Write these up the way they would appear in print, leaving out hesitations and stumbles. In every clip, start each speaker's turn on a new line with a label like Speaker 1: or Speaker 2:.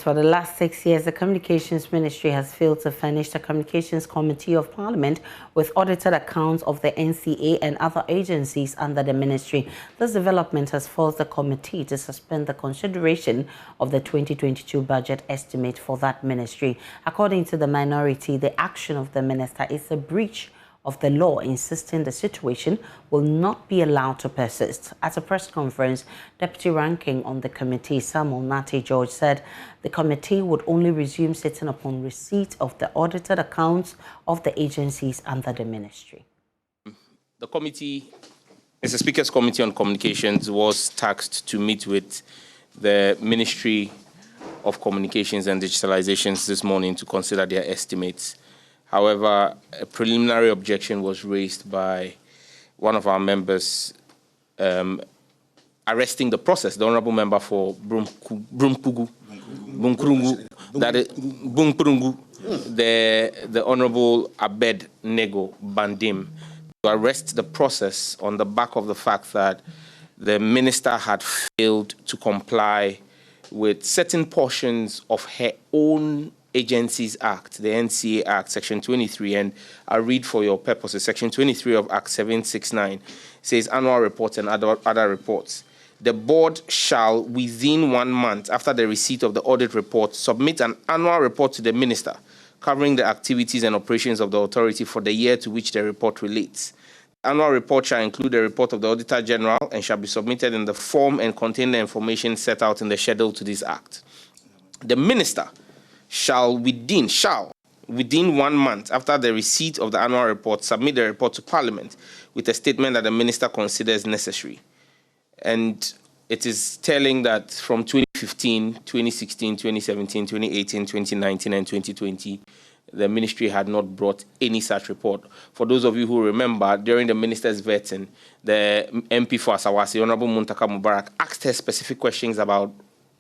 Speaker 1: For the last 6 years, the Communications Ministry has failed to furnish the Communications Committee of Parliament with audited accounts of the NCA and other agencies under the ministry. This development has forced the committee to suspend the consideration of the 2022 budget estimate for that ministry. According to the minority, the action of the minister is a breach of the law, insisting the situation will not be allowed to persist. At a press conference, Deputy Ranking on the committee, Samuel Nate George, said the committee would only resume sitting upon receipt of the audited accounts of the agencies under the ministry.
Speaker 2: The committee, Mr. Speaker's Committee on Communications, was tasked to meet with the Ministry of Communications and Digitalizations this morning to consider their estimates. However, a preliminary objection was raised by one of our members arresting the process, the honourable member for Brumpungu, the honourable Abed Nego Bandim, to arrest the process on the back of the fact that the minister had failed to comply with certain portions of her own Agencies Act, the NCA Act, Section 23, and I'll read for your purposes. Section 23 of Act 769 says annual reports and other reports. The board shall, within 1 month after the receipt of the audit report, submit an annual report to the minister covering the activities and operations of the authority for the year to which the report relates. The annual report shall include a report of the Auditor General and shall be submitted in the form and contain the information set out in the schedule to this Act. The minister shall within 1 month after the receipt of the annual report submit the report to Parliament with a statement that the minister considers necessary. And it is telling that from 2015, 2016, 2017, 2018, 2019, and 2020, the ministry had not brought any such report. For those of you who remember, during the minister's vetting, the MP for Asawasi, Honorable Muntaka Mubarak, asked her specific questions about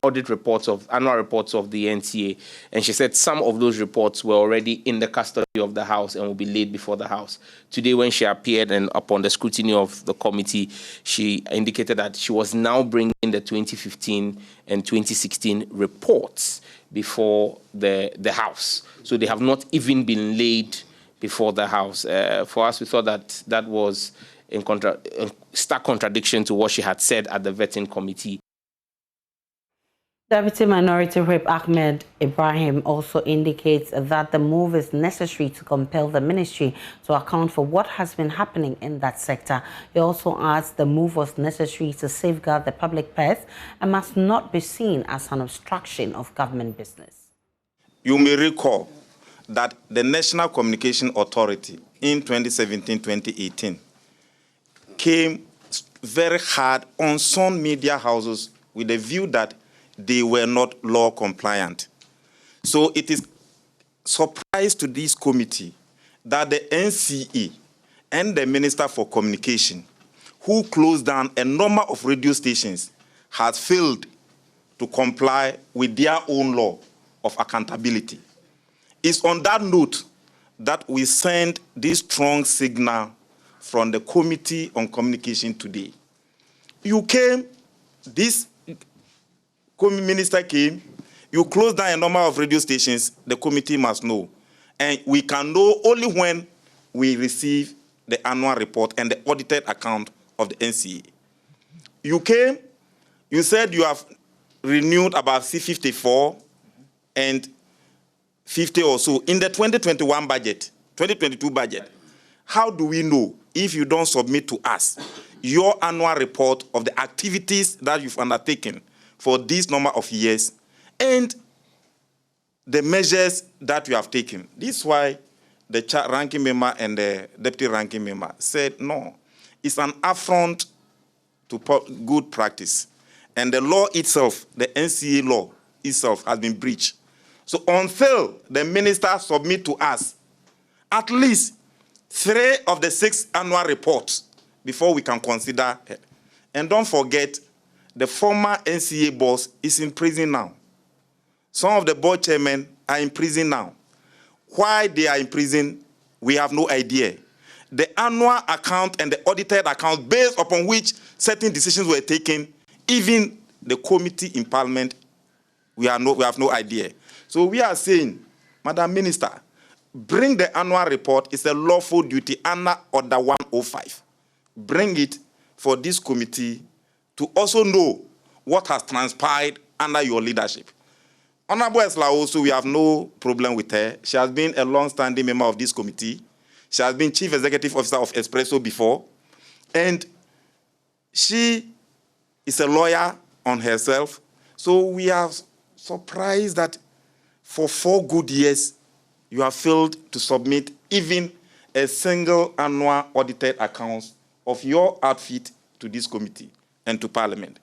Speaker 2: annual reports of the NCA, and she said some of those reports were already in the custody of the House and will be laid before the House. Today, when she appeared and upon the scrutiny of the committee, she indicated that she was now bringing the 2015 and 2016 reports before the House. So they have not even been laid before the House. For us, we thought that that was in stark contradiction to what she had said at the vetting committee.
Speaker 1: Deputy Minority Whip Ahmed Ibrahim also indicates that the move is necessary to compel the ministry to account for what has been happening in that sector. He also adds the move was necessary to safeguard the public purse and must not be seen as an obstruction of government business.
Speaker 3: You may recall that the National Communication Authority in 2017-2018 came very hard on some media houses with the view that they were not law compliant. So it is surprise to this committee that the NCA and the Minister for Communication, who closed down a number of radio stations, has failed to comply with their own law of accountability. It's on that note that we send this strong signal from the Committee on Communication today. You came, this minister came, you closed down a number of radio stations, the committee must know. And we can know only when we receive the annual report and the audited account of the NCA. You came, you said you have renewed about C54 and 50 or so in the 2021 budget, 2022 budget. How do we know if you don't submit to us your annual report of the activities that you've undertaken for this number of years and the measures that you have taken? This is why the ranking member and the deputy ranking member said, no, it's an affront to good practice. And the law itself, the NCA law itself, has been breached. So until the minister submit to us at least 3 of the 6 annual reports before we can consider it. And don't forget, the former NCA boss is in prison now. Some of the board chairmen are in prison now. Why they are in prison, we have no idea. The annual account and the audited account based upon which certain decisions were taken, even the committee in Parliament We have no idea. So we are saying, Madam Minister, bring the annual report. It's a lawful duty under Order 105. Bring it for this committee to also know what has transpired under your leadership. Honorable Esla also, we have no problem with her. She has been a long-standing member of this committee. She has been Chief Executive Officer of Espresso before. And she is a lawyer on herself. So we are surprised that for 4 good years, you have failed to submit even a single annual audited account of your outfit to this committee and to Parliament.